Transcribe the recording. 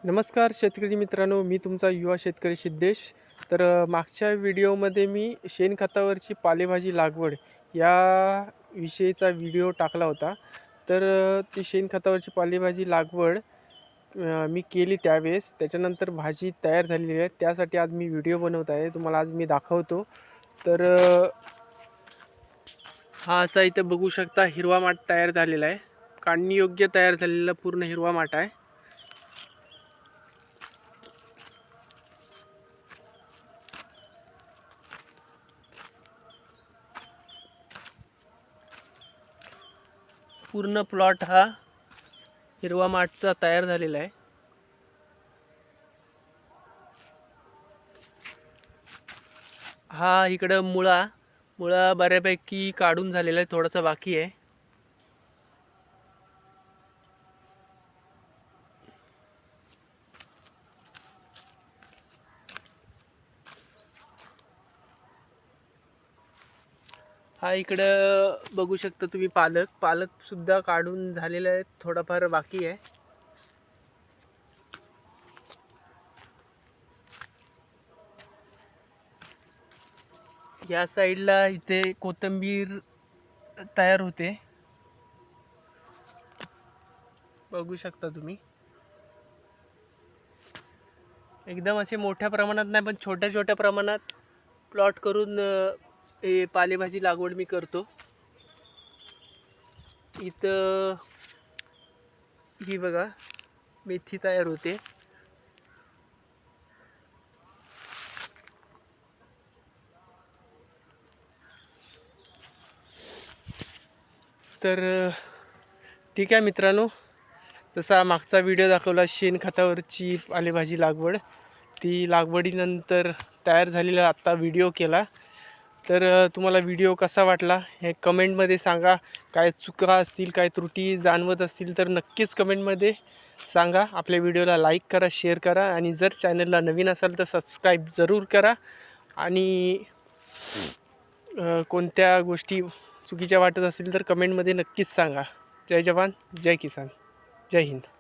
नमस्कार शेतकरी मित्रांनो, मी तुमचा युवा शेतकरी सिद्धेश. मागच्या व्हिडिओमध्ये मी शेणखतावरची पालेभाजी लागवड या विषयीचा व्हिडिओ टाकला होता. ती शेणखतावरची पालेभाजी लागवड मी केली त्यावेळेस. त्याच्यानंतर भाजी तयार झालेली आहे. त्यासाठी आज मी व्हिडिओ बनवत आहे. तुम्हाला आज मी दाखवतो. तर हा असा इथं बघू शकता हिरवा माठ तयार झालेला आहे. काढणीयोग्य तयार झालेला पूर्ण हिरवा माठ आहे. पूर्ण प्लॉट हा हिरवा माठचा तयार झालेला आहे. हा इकडं मुळा बऱ्यापैकी काढून झालेला आहे, थोडासा बाकी आहे. हा इकडं बघू शकता तुम्ही पालक सुद्धा काढून झालेला आहे, थोडाफार बाकी आहे. या साईडला इथे कोथिंबीर तयार होते, बघू शकता तुम्ही. एकदम असे मोठ्या प्रमाणात नाही, पण छोट्या छोट्या प्रमाणात प्लॉट करून हे पालेभाजी लागवड मी करतो. इथं ही बघा मेथी तयार होते. तर ठीक आहे मित्रांनो, जसा मागचा व्हिडिओ दाखवला शेणखतावरची पालेभाजी लागवड, ती लागवडीनंतर तयार झालेला आत्ता व्हिडिओ केला. तुम्हाला व्हिडिओ कसा वाटला हे कमेंटमध्ये सांगा. काय चुका असतील, काय त्रुटी जाणवत असतील तर नक्कीच कमेंटमध्ये सांगा. आपल्या व्हिडिओला लाईक करा, शेअर करा आणि जर चॅनलला नवीन असाल तर सबस्क्राईब जरूर करा. आणि कोणत्या गोष्टी चुकीच्या वाटत असतील तर कमेंटमध्ये नक्कीच सांगा. जय जवान, जय किसान, जय हिंद.